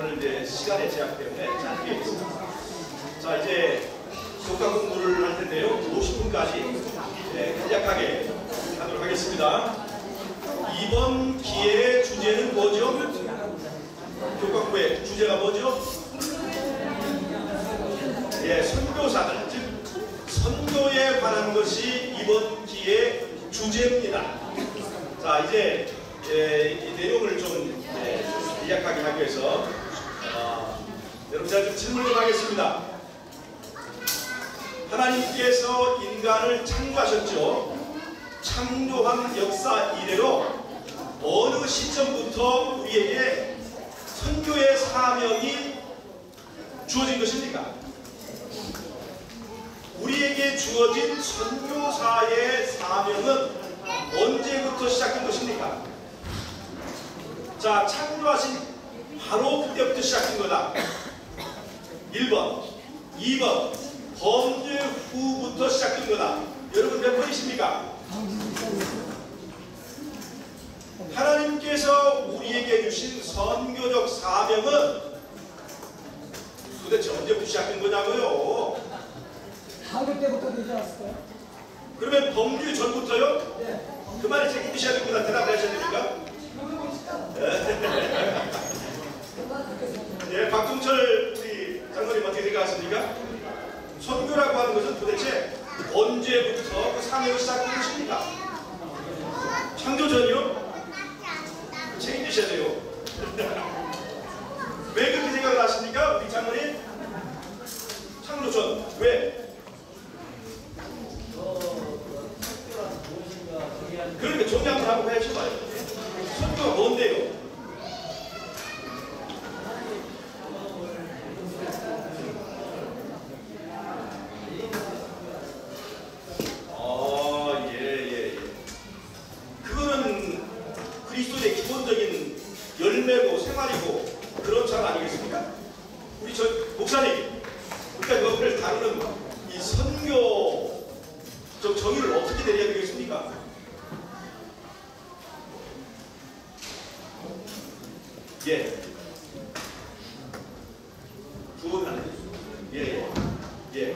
오늘 이제 시간의 제약 때문에 짧게 했습니다. 자, 이제 교과 공부를 할 텐데요. 50분까지 간략하게 하도록 하겠습니다. 이번 기회의 주제는 뭐죠? 교과 공부의 주제가 뭐죠? 예, 선교사들, 즉 선교에 관한 것이 이번 기회의 주제입니다. 자, 이제 이 내용을 좀 간략하게 하기 위해서 여러분들 좀 질문 좀 하겠습니다. 하나님께서 인간을 창조하셨죠. 창조한 역사 이래로 어느 시점부터 우리에게 선교의 사명이 주어진 것입니까? 우리에게 주어진 선교사의 사명은 언제부터 시작된 것입니까? 자, 창조하신 바로 그때부터 시작된 거다. 1번, 2번, 범죄 후부터 시작된 거다. 여러분 몇 번이십니까? 하나님께서 우리에게 주신 선교적 사명은 도대체 언제부터 시작된 거냐고요? 한국 때부터 되지 않았을까요? 그러면 범죄 전부터요? 네. 그 말에 책임지셔야 됩니다. 대답을 하셔야 됩니까? 네, 박종철 우리 장로님 어떻게 생각하십니까? 선교라고 하는 것은 도대체 언제부터 그 사명이 시작된 것입니까? 창조전이요? 책임지셔야 돼요. 왜 그렇게 생각을 하십니까? 우리 장로님? 창조전. 왜? 그러니까 정리한번 하고 해줘봐요. 선교가 뭔데요? 그거는 그리스도의 기본적인 열매고 생활이고 그런 참 아니겠습니까? 우리 저 목사님, 우리가 그걸 다루는 이 선교 정의를 어떻게 내려야 되겠습니까? 예. 구원 안 해주세요. 예.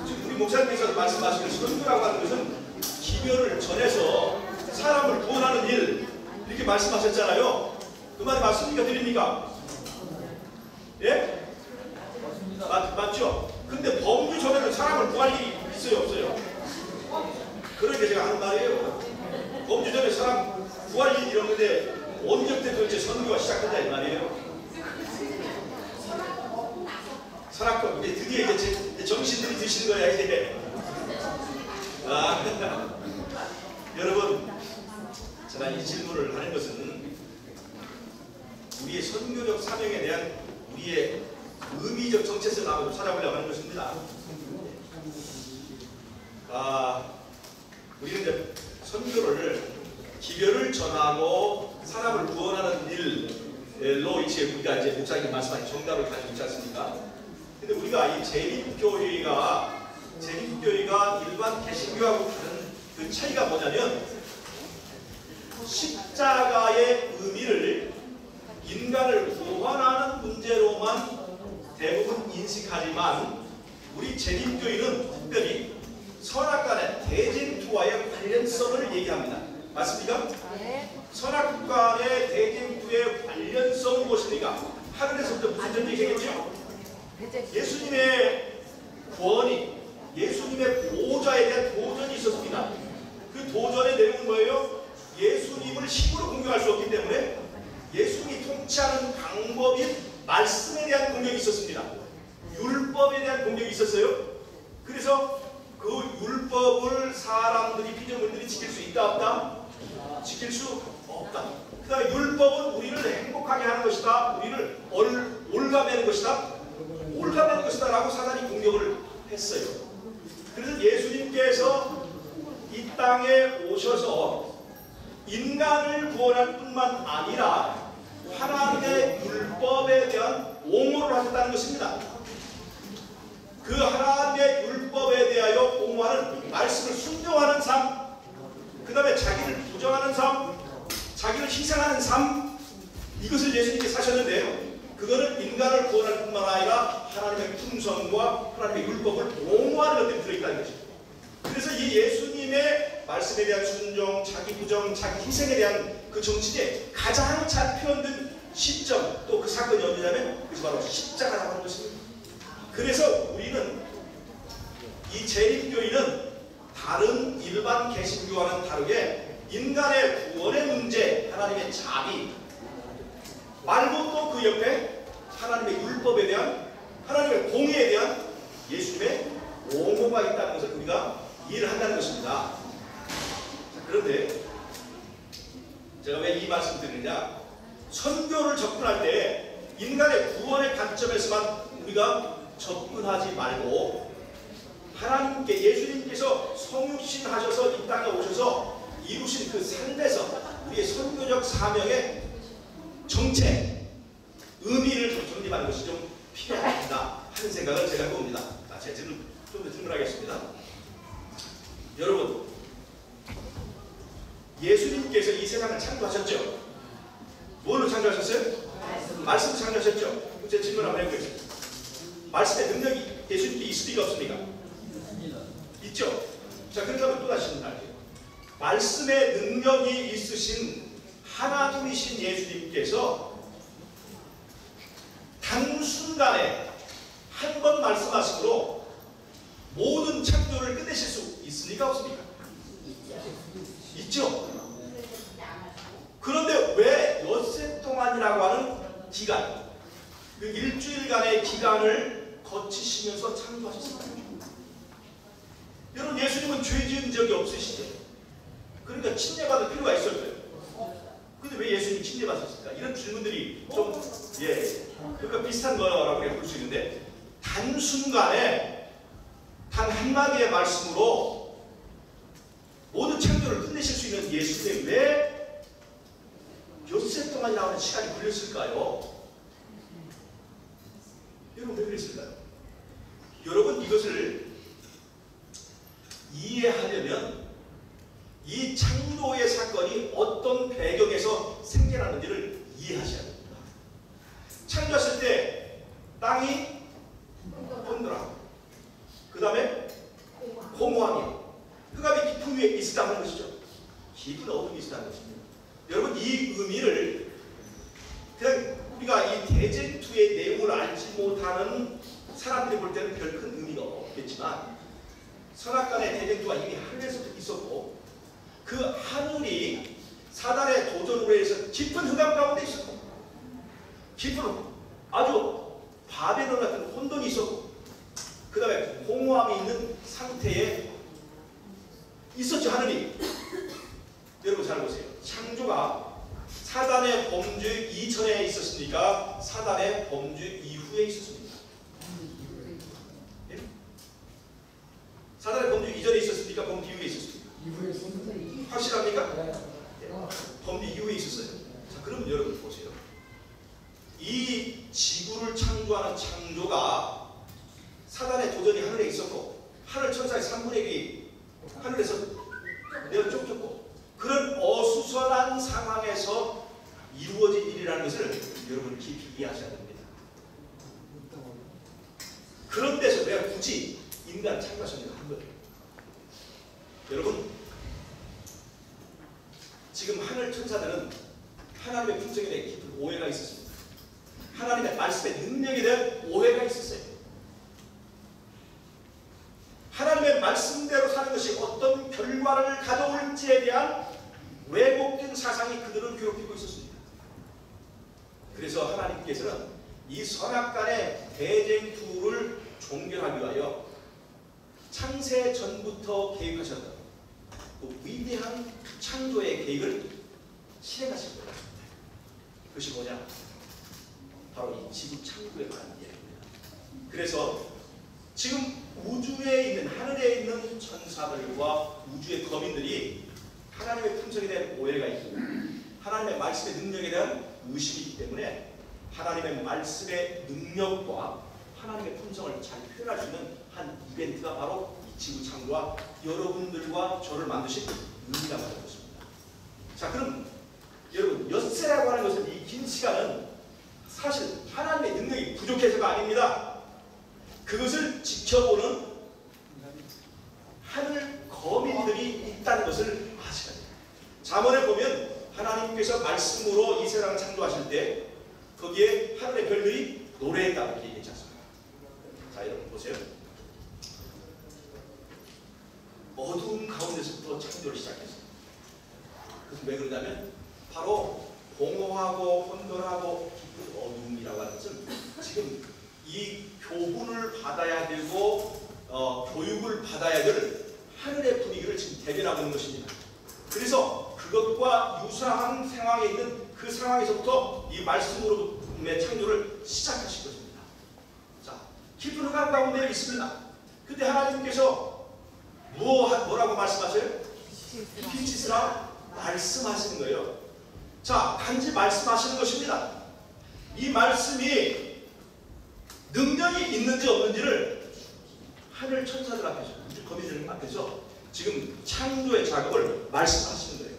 지금 우리 목사님께서 말씀하시는 선교라고 하는 것은 기별을 전해서 사람을 구원하는 일, 이렇게 말씀하셨잖아요. 그 말이 맞습니까? 드립니까? 예? 맞죠? 근데 범죄 전에는 사람을 구할 일이 있어요? 없어요? 그러니까 제가 하는 말이에요. 범죄 전에 사람 구할 일이 이러는데 언제부터 도대체 선교가 시작된다 이 말이에요. 선악과 드디어 이제 정신들이 드시는 거야 이제. 여러분, 제가 이 질문을 하는 것은 우리의 선교적 사명에 대한 우리의 의미적 정체성을 한번 찾아보려고 하는 것입니다. 우리는 이제 선교를 기별을 전하고 사람을 구원하는 일로 이제 우리가 이제 목사님 말씀하신 정답을 가지고 있지 않습니까? 근데 우리가 이 재림교회가 일반 개신교하고 다른 그 차이가 뭐냐면 십자가의 의미를 인간을 구원하는 문제로만 대부분 인식하지만 우리 재림교회는 특별히 선악간의 대쟁투와의 관련성을 얘기합니다. 맞습니까? 네. 선악간의 대쟁투의 관련성은 무엇입니까? 하늘에서부터 무슨 전쟁이겠죠? 예수님의 구원이, 예수님의 보호자에 대한 도전이 있었습니다. 그 도전의 내용은 뭐예요? 예수님을 힘으로 공격할 수 없기 때문에 예수님이 통치하는 방법인 말씀에 대한 공격이 있었습니다. 율법에 대한 공격이 있었어요. 그래서 그 율법을 사람들이, 피조물들이 지킬 수 있다 없다? 지킬 수 없다. 그 다음에 율법은 우리를 행복하게 하는 것이다. 우리를 올가매는 것이다. 올가매는 것이다 라고 사단이 공격을 했어요. 그래서 예수님께서 이 땅에 오셔서 인간을 구원할 뿐만 아니라 하나님의 율법에 대한 옹호를 하셨다는 것입니다. 그 하나님의 율법에 대하여 옹호하는 말씀을 순종하는 삶, 그 다음에 자기를 부정하는 삶, 자기를 희생하는 삶, 이것을 예수님께서 하셨는데요. 그거는 인간을 구원할 뿐만 아니라 하나님의 품성과 하나님의 율법을 옹호하는 것들이 들어있다는 것이죠. 그래서 이 예수님의 말씀에 대한 순종, 자기 부정, 자기 희생에 대한 그 정신에 가장 잘 표현된 시점, 또 그 사건이 어디냐면 그것이 바로 십자가라고 하는 것입니다. 그래서 우리는 이 재림교인은 다른 일반 개신교와는 다르게 인간의 구원의 문제, 하나님의 자비 말고 또 그 옆에 하나님의 율법에 대한, 하나님의 공의에 대한 예수님의 옹호가 있다는 것을 우리가 이해를 한다는 것입니다. 자, 그런데 제가 왜 이 말씀을 드리느냐, 선교를 접근할 때 인간의 구원의 관점에서만 우리가 접근하지 말고 하나님께, 예수님께서 성육신 하셔서 이 땅에 오셔서 이루신 그 삶에서 우리의 선교적 사명의 정체, 의미를 좀 정립하는 것이 좀 필요하다 하는 생각을 제가 해봅니다. 자, 제 질문 좀 더 질문하겠습니다. 여러분, 예수님께서 이 세상을 창조하셨죠? 뭘로 창조하셨어요? 말씀으로 창조하셨죠? 제 질문 한번 해보겠습니다. 말씀의 능력이 예수님께 있습니까? 없습니까? 있죠? 자, 그렇다면 또 다시 질문할게요. 말씀의 능력이 있으신 하나님이신 예수님께서 단순간에 한 번 말씀하심으로 모든 창조를 끝내실 수 있습니까? 없습니까? 있죠? 그런데 왜 엿새 동안이라고 하는 기간, 그 일주일간의 기간을 거치시면서 창조하셨을까요? 여러분, 예수님은 죄 지은 적이 없으시죠? 그러니까 침례받을 필요가 있었어요. 근데 왜 예수님이 침례받으셨을까? 이런 질문들이 좀, 그러니까 비슷한 거라고 볼 수 있는데, 단순간에 단 한마디의 말씀으로 모든 창조를 끝내실 수 있는 예수님이 왜 엿새 동안이 나오는 시간이 걸렸을까요? 여러분, 왜 그랬을까요? 여러분, 이것을 이해하려면 이 창조의 사건이 어떤 배경에서 생겨나는지를 이해하셔야 됩니다. 창조했을 때 땅이 혼돈하고, 그 다음에 공허함이, 흑암이 깊은 위에 있었다는 것이죠. 깊은 어둠이 있었다는 것입니다. 여러분, 이 의미를 그냥 우리가 이 대쟁투의 내용을 알지 못하는 사람들이 볼 때는 별 큰 의미가 없겠지만, 선악간의 대쟁투가 이미 하늘에서도 있었고, 그 하늘이 사단의 도전으로 해서 깊은 흑암 가운데 있었고, 깊은 아주 바벨론 같은 혼돈이 있었고, 그 다음에 공허함이 있는 상태에 있었죠, 하늘이. 여러분 잘 보세요. 창조가 사단의 범죄 이전에 있었습니까? 사단의 범죄 이후에 있었습니까? 사단의 범죄 이전에 있었습니까? 범죄 이후에 있었습니까? 이후에 있었는데. 확실합니까? 네. 범죄 이후에 있었어요. 자, 그러면 여러분 보세요. 이 지구를 창조하는 창조가 사단의 도전이 하늘에 있었고, 하늘 천사의 3분의 1이 하늘에서 내어 쫓겼고, 그런 어수선한 상황에서 이루어진 일이라는 것을 여러분 깊이 이해하셔야 됩니다. 그런 데서 내가 굳이 인간 창조하셨는가 한 거예요. 여러분, 지금 하늘 천사들은 하나님의 품성에 대해 깊은 오해가 있었습니다. 하나님의 말씀의 능력에 대한 오해가 있었어요. 하나님의 말씀대로 사는 것이 어떤 결과를 가져올지에 대한 왜곡된 사상이 그들을 괴롭히고 있었습니다. 그래서 하나님께서는 이 선악간의 대쟁투를 종결하기 위하여 창세 전부터 계획하셨던 그 위대한 창조의 계획을 실행하신 거예요. 그것이 뭐냐? 바로 이 지구 창조에 관한 이야기입니다. 그래서 지금 우주에 있는, 하늘에 있는 천사들과 우주의 거민들이 하나님의 품성에 대한 오해가 있고, 하나님의 말씀의 능력에 대한 의심이 있기 때문에 하나님의 말씀의 능력과 하나님의 품성을 잘 표현할 수 있는 한 이벤트가 바로 이 지구 창조와 여러분들과 저를 만드신 의미가 맞는 것입니다. 자, 그럼 여러분, 엿새라고 하는 것은 이 긴 시간은 사실 하나님의 능력이 부족해서가 아닙니다. 그것을 지켜보는 하늘 거민들이 있다는 것을 아셔야 돼요. 잠언에 보면 하나님께서 말씀으로 이 세상을 창조하실 때 거기에 하늘의 별들이 노래했다고 이렇게 얘기하지 않습니까? 자, 여러분 보세요. 어두운 가운데서부터 창조를 시작했어요. 그것은 왜 그러냐면 바로 공허하고 혼돈하고 깊은 어둠이라고 하는 것은 지금 이 교훈을 받아야 되고 교육을 받아야 될 하늘의 분위기를 지금 대변하고 있는 것입니다. 그래서 그것과 유사한 상황에 있는 그 상황에서부터 이 말씀으로의 창조를 시작하신 것입니다. 자, 깊은 흑암 가운데 있습니다. 그때 하나님께서 뭐라고 말씀하세요? 빛이 있으라 말씀하시는 거예요. 자, 단지 말씀하시는 것입니다. 이 말씀이 능력이 있는지 없는지를 하늘 천사들 앞에서, 우주 거미들 앞에서 지금 창조의 작업을 말씀하시는 거예요.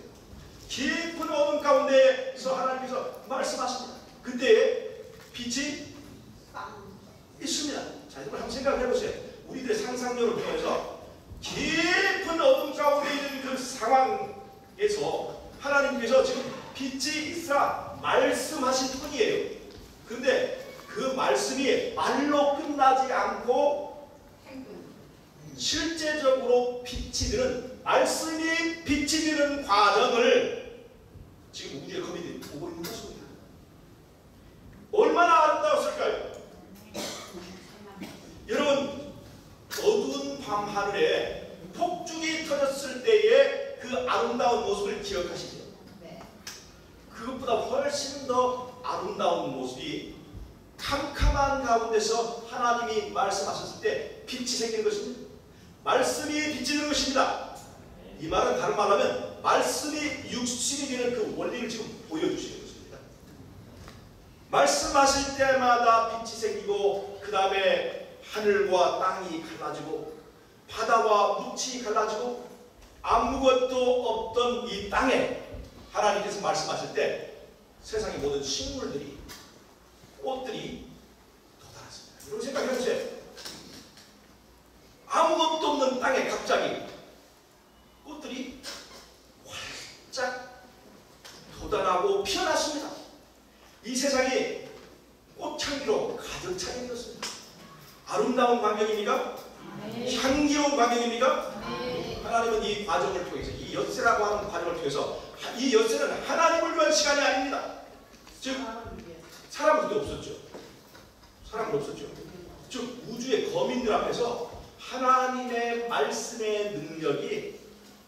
깊은 어둠 가운데서 하나님께서 말씀하십니다. 그때 빛이 있습니다. 자, 여러분 한번 생각해 보세요. 우리들의 상상력을 통해서 깊은 어둠 가운데 있는 그 상황에서 하나님께서 지금 빛이 있으라 말씀하신 뿐이에요. 그런데 그 말씀이 말로 끝나지 않고 실제적으로 빛이 드는, 말씀이 빛이 드는 과정을 지금 우주의 거미들이 보고 있는 것입니다. 얼마나 아름다웠을까요? 여러분, 어두운 밤 하늘에 폭죽이 터졌을 때의 그 아름다운 모습을 기억하시죠? 그것보다 훨씬 더 아름다운 모습이 캄캄한 가운데서 하나님이 말씀하셨을 때 빛이 생기는 것입니다. 말씀이 빛이 되는 것입니다. 이 말은 다른 말로 하면 말씀이 육신이 되는 그 원리를 지금 보여주시는 것입니다. 말씀하실 때마다 빛이 생기고 그 다음에 하늘과 땅이 갈라지고 바다와 묻이 갈라지고 아무것도 없던 이 땅에 하나님께서 말씀하실 때 세상의 모든 식물들이, 꽃들이 돋아났습니다. 여러분 생각해보세요. 아무것도 없는 땅에 갑자기 꽃들이 활짝 돋아나고 피어났습니다. 이 세상이 꽃향기로 가득 차 있는 것입니다. 아름다운 광경입니까? 향기로운 광경입니까? 하나님은 이 과정을 통해서, 이 엿새라고 하는 과정을 통해서, 이 엿새는 하나님을 위한 시간이 아닙니다. 즉 사람은 그때 없었죠. 사람은 없었죠. 즉 우주의 거민들 앞에서 하나님의 말씀의 능력이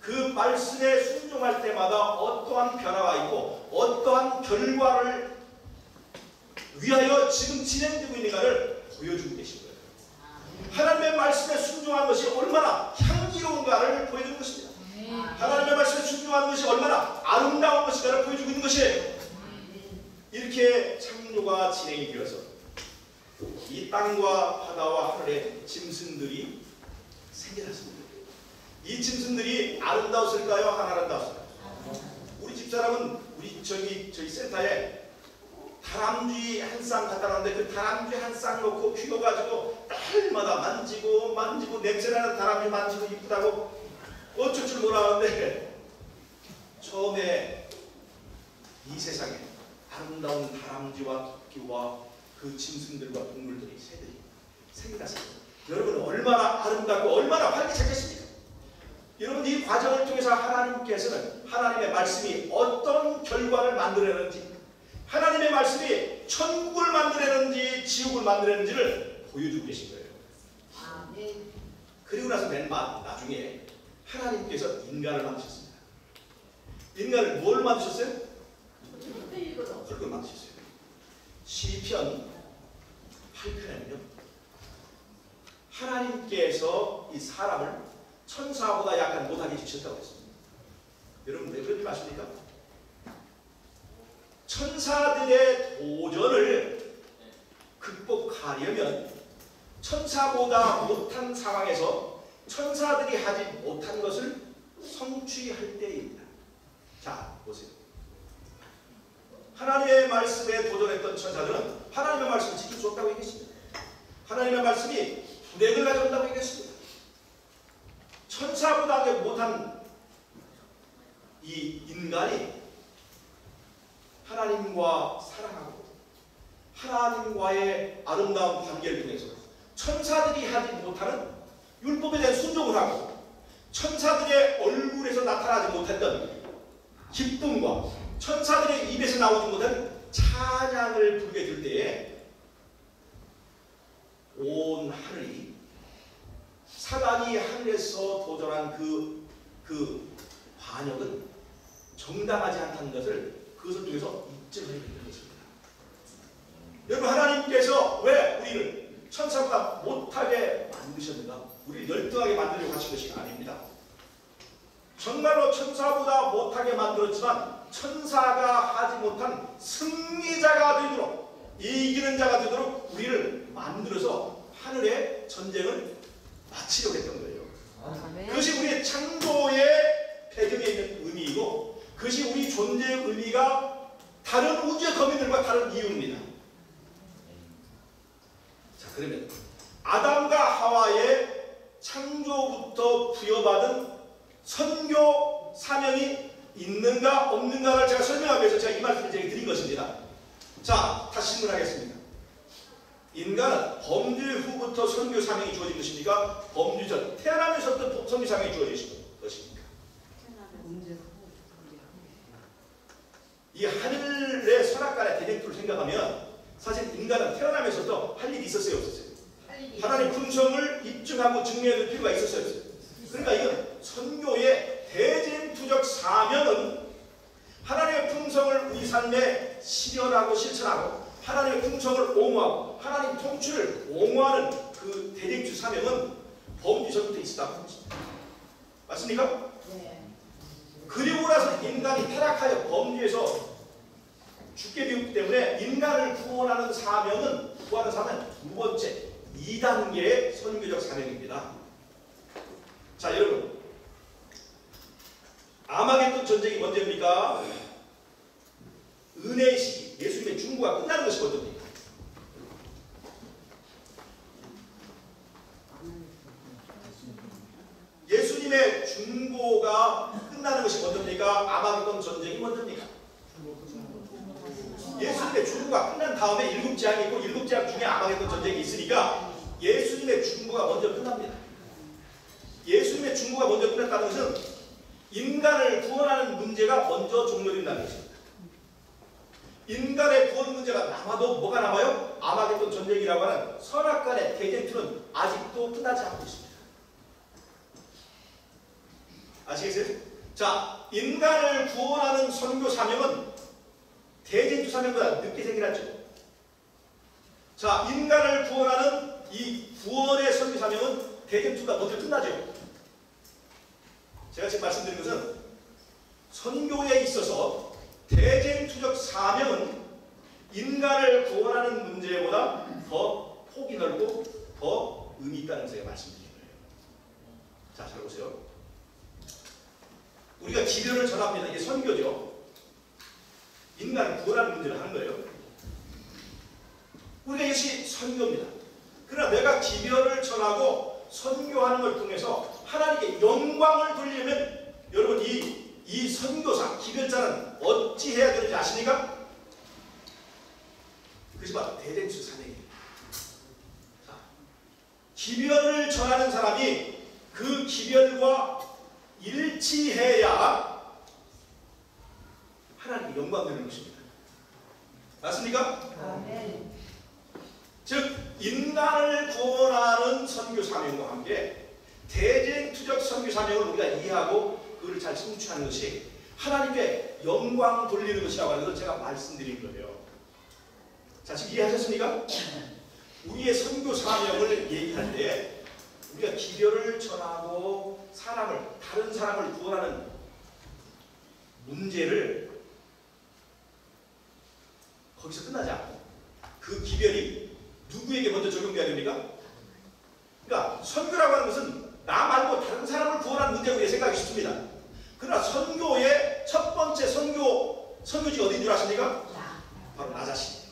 그 말씀에 순종할 때마다 어떠한 변화가 있고 어떠한 결과를 위하여 지금 진행되고 있는가를 보여주고 계신 거예요. 하나님의 말씀에 순종한 것이 얼마나 향기로운가를 보여주는 것입니다. 하나님의 말씀에 순종하는 것이 얼마나 아름다운 것인가를 보여주고 있는 것이에요. 이렇게 창조가 진행이 되어서 이 땅과 바다와 하늘의 짐승들이 생겨났습니다. 이 짐승들이 아름다웠을까요? 안 아름다웠을까요? 우리 집사람은 저희 센터에 다람쥐 한 쌍 갖다 놨는데 그 다람쥐 한 쌍 놓고 키워가지고 날마다 만지고 냄새나는 다람쥐 만지고 이쁘다고 어쩔 줄 몰랐는데 처음에 이 세상에 아름다운 다람쥐와 토끼와 그 짐승들과 동물들이, 새들이 생겨났습니다. 여러분 얼마나 아름답고 얼마나 활기차겠습니까? 여러분 이 과정을 통해서 하나님께서는 하나님의 말씀이 어떤 결과를 만들어내는지, 하나님의 말씀이 천국을 만들어내는지 지옥을 만들어내는지를 보여주고 계신 거예요. 그리고 나서 맨 나중에 하나님께서 인간을 만드셨습니다. 인간을 뭘 만드셨어요? 흙을 만드셨어요. 시편 8편에는요 하나님께서 이 사람을 천사보다 약간 못하게 주셨다고 했습니다. 여러분 왜 그렇게 아십니까? 천사들의 도전을 극복하려면 천사보다 못한 상황에서 천사들이 하지 못한 것을 성취할 때입니다. 자, 보세요. 하나님의 말씀에 도전했던 천사들은 하나님의 말씀을 지킬 수 없다고 얘기했습니다. 하나님의 말씀이 불행을 가져온다고 얘기했습니다. 천사보다 못한 이 인간이 하나님과 사랑하고 하나님과의 아름다운 관계를 통해서 천사들이 하지 못하는 율법에 대한 순종을 하고 천사들의 얼굴에서 나타나지 못했던 기쁨과 천사들의 입에서 나오지 못한 찬양을 부르게 될 때에 온 하늘이 사단이 하늘에서 도전한 그 반역은 정당하지 않다는 것을 그것을 통해서 입증하게 되는 것입니다. 여러분, 하나님께서 왜 우리를 천사보다 못하게 만드셨는가? 우리를 열등하게 만들려고 하신 것이 아닙니다. 정말로 천사보다 못하게 만들었지만 천사가 하지 못한 승리자가 되도록, 이기는 자가 되도록 우리를 만들어서 하늘의 전쟁을 마치려고 했던 거예요. 그것이 우리의 창조의 배경에 있는 의미이고 그것이 우리 존재의 의미가 다른 우주의 거민들과 다른 이유입니다. 자, 그러면 아담과 하와의 창조부터 부여받은 선교 사명이 있는가 없는가를 제가 설명하기 위해서 제가 이 말씀을 제가 드린 것입니다. 자, 다시 질문하겠습니다. 인간은 범죄 후부터 선교 사명이 주어진 것입니까? 범죄 전, 태어나면서부터 선교 사명이 주어진 것입니까? 이 하늘의 선악간의 대립을 생각하면 사실 인간은 태어나면서부터 할 일이 있었어요, 없었어요? 하나님의 품성을 입증하고 증명해야 될 필요가 있었어요, 없었어요? 그러니까 이건 선교의 대진투적 사명은 하나님의 품성을 우리 삶에 실현하고 실천하고 하나님의 품성을 옹호하고 하나님 통치를 옹호하는 그 대진투 사명은 범죄전부터 있었다고 합니다. 맞습니까? 네. 그리고 나서 인간이 타락하여 범죄에서 죽게 되었기 때문에 인간을 구원하는 사명은 두 번째 2단계의 선교적 사명입니다. 자, 여러분, 아마겟돈 전쟁이 언제입니까? 은혜의 시기, 예수님의 중보가 끝나는 것이 언제입니까? 예수님의 중보가 끝나는 것이 언제입니까? 아마겟돈 전쟁이 언제입니까? 예수님의 중보가 끝난 다음에 7재앙이 있고 7재앙 중에 아마겟돈 전쟁이 있으니까 예수님의 중보가 먼저 끝납니다. 예수님의 중보가 먼저 끝났다는 것은 인간을 구원하는 문제가 먼저 종료된다는 것입니다. 인간의 구원 문제가 남아도 뭐가 남아요? 아마겟돈 전쟁이라고 하는 선악간의 대쟁투는 아직도 끝나지 않고 있습니다. 아시겠어요? 자, 인간을 구원하는 선교 사명은 대쟁투 사명보다 늦게 생겨났죠. 자, 인간을 구원하는 이 구원의 선교 사명은 대쟁투가 먼저 끝나죠. 제가 지금 말씀드린 것은 선교에 있어서 대쟁투적 사명은 인간을 구원하는 문제보다 더 폭이 넓고 더 의미 있다는 것을 제가 말씀드린 거예요. 자, 잘 보세요. 우리가 기별을 전합니다. 이게 선교죠. 인간을 구원하는 문제를 하는 거예요. 우리가 이것이 선교입니다. 그러나 내가 기별을 전하고 선교하는 걸 통해서 하나님께 영광을 돌리려면 여러분 이 선교사, 기별자는 어찌 해야 되는지 아십니까? 그것이 바로 대쟁투 사명이에요. 기별을 전하는 사람이 그 기별과 일치해야 하나님께 영광 드리는 것입니다. 맞습니까? 아멘. 즉 인간을 구원하는 선교 사명과 함께 대쟁투적 선교 사명을 우리가 이해하고 그를 잘 성취하는 것이 하나님께 영광 돌리는 것이라고 하는 것을 제가 말씀드린 거예요. 자, 지금 이해하셨습니까? 우리의 선교 사명을 얘기할 때 우리가 기별을 전하고 다른 사람을 구원하는 문제를 거기서 끝나지 않고 그 기별이 누구에게 먼저 적용돼야 됩니까? 그러니까 선교라고 하는 것은 나 말고 다른 사람을 구원하는 문제로 우리가 생각하기 쉽습니다. 그러나 선교의 첫 번째 선교지가 어디인 줄 아십니까? 바로 나 자신.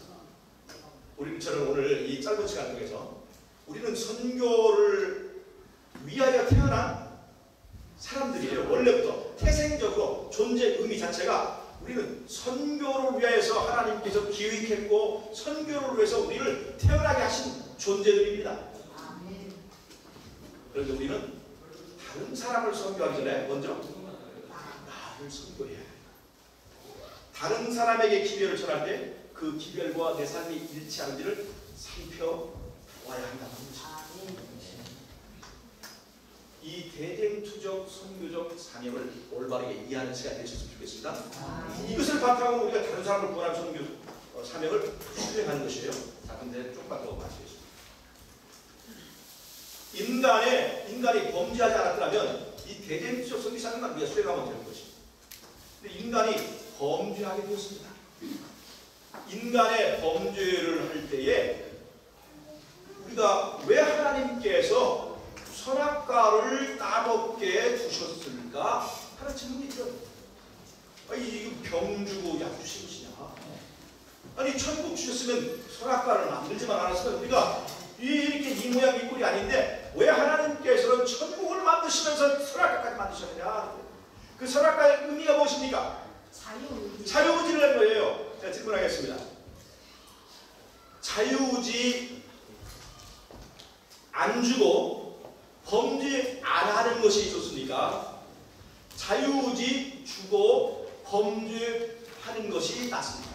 저는 오늘 이 짧은 시간 통해서 우리는 선교를 위하여 태어난 사람들이에요. 원래부터 태생적으로 존재 의미 자체가 우리는 선교를 위하여서 하나님께서 기획했고 선교를 위해서 우리를 태어나게 하신 존재들입니다. 그런데 우리는 다른 사람을 선교하기 전에 먼저 나를 선교해야 해요. 다른 사람에게 기별을 전할 때 그 기별과 내 삶이 일치하는지를 살펴보아야 한다는 것입니다. 이 대쟁투적 선교적 사명을 올바르게 이해하는 시간이 되셨으면 좋겠습니다. 이것을 바탕으로 우리가 다른 사람을 구원하는 선교 사명을 수행하는 것이에요. 자, 근데 조금만 더 마치겠습니다. 인간이 범죄하지 않았더라면 이 대쟁투적 선교 사명만 우리가 수행하면 되는 것입니다. 근데 인간이 범죄하게 되었습니다. 인간의 범죄를 할 때에 우리가 왜 하나님께서 선악과를 따먹게 두셨을까 하는 질문이 들어요. 이거 병 주고 약 주신 것이냐? 아니 천국 주셨으면 선악과를 만들지만 않았으면 우리가 이렇게 이 모양 이 꼴이 아닌데 왜 하나님께서는 천국을 만드시면서 선악과까지 만드셨느냐? 그 선악과의 의미가 무엇입니까? 자유의지를 한 거예요. 자, 질문하겠습니다. 자유의지 안 주고 범죄 안 하는 것이 좋습니까? 자유의지 주고 범죄하는 것이 낫습니다.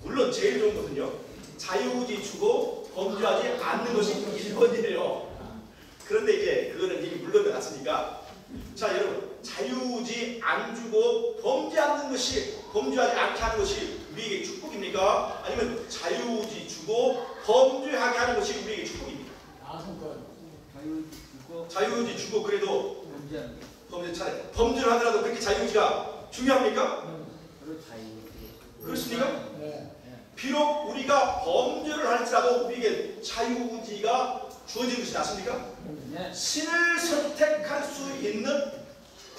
물론 제일 좋은 것은요, 자유의지 주고 범죄하지 않는 것이 1번이에요. 그런데 이제 그거는 이미 물건도 났으니까, 자 여러분, 자유의지 안 주고 범죄하지 않게 하는 것이 우리에게 축복입니까? 아니면 자유의지 주고 범죄하게 하는 것이 우리에게 축복입니까? 자유의지 주고 그래도 범죄를 하더라도 그렇게 자유의지가 중요합니까? 그렇습니까? 네. 비록 우리가 범죄를 할지라도 우리에게 자유의지가 주어지는 것이 낫습니까? 네. 신을 선택할 수 있는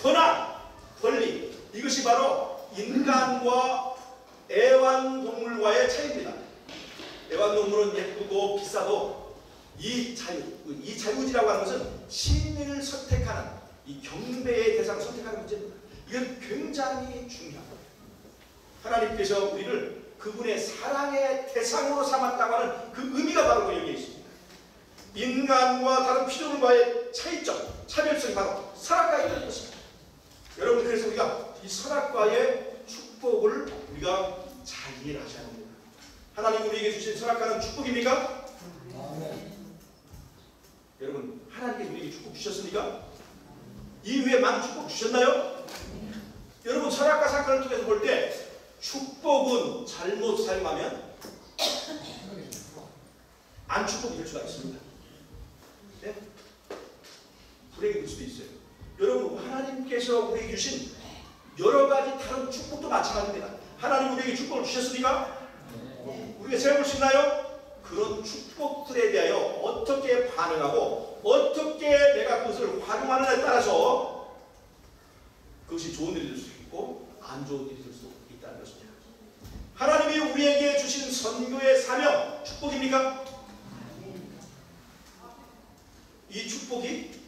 권한, 권리, 이것이 바로 인간과 애완동물과의 차이입니다. 애완동물은 예쁘고 비싸도 이 자유의지라고 하는 것은 신을 선택하는, 이 경배의 대상을 선택하는 문제입니다. 이건 굉장히 중요합니다. 하나님께서 우리를 그분의 사랑의 대상으로 삼았다고 하는 그 의미가 바로 여기에 있습니다. 인간과 다른 피조물과의 차이점, 차별성이 바로 선악과에 있는 것입니다. 여러분, 그래서 우리가 이 선악과의 축복을 우리가 잘 이해를 하셔야 합니다. 하나님 우리에게 주신 선악과는 축복입니까? 여러분, 하나님께 우리에게 축복 주셨습니까? 이후에 많은 축복 주셨나요? 여러분, 선악과 사건을 통해서 볼 때 축복은 잘못 사용하면 안 축복이 될 수가 있습니다. 네? 불행이 될 수도 있어요. 여러분, 하나님께서 우리에게 주신 여러 가지 다른 축복도 마찬가지입니다. 하나님 우리에게 축복을 주셨습니까? 우리가 세워볼 수 있나요? 그런 축복들에 대하여 어떻게 반응하고 어떻게 내가 그것을 활용하느냐에 따라서 그것이 좋은 일이 될 수 있고 안 좋은 일이 될 수 있다는 것입니다. 하나님이 우리에게 주신 선교의 사명, 축복입니까? 이 축복이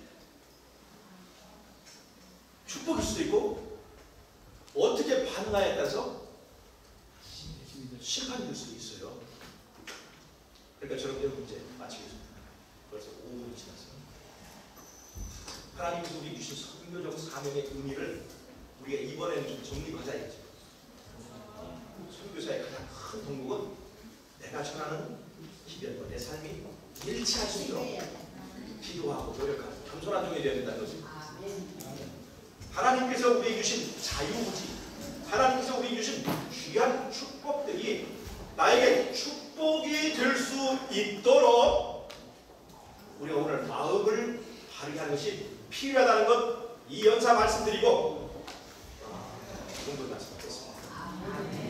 축복일 수도 있고 어떻게 반응하냐에 따라서 심판이 될 수도 있어요. 그러니까 저렇게 문제 마치겠습니다. 벌써 5분이 지났어요. 하나님께서 우리 주신 선교적 사명의 의미를 우리가 이번에는 좀 정리하자 이거죠. 선교사의 가장 큰 동력은 내가 전하는 기별과 내 삶이 일치할 수 있도록 기도하고 노력하는 겸손한 종이 되어야 된다는 것입니다. 하나님께서 우리에게 주신 자유의지, 하나님께서 우리에게 주신 귀한 축복들이 나에게 축복이 될 수 있도록 우리가 오늘 마음을 바르게 하는 것이 필요하다는 것, 이 연사 말씀드리고 이 정도 말씀드렸습니다.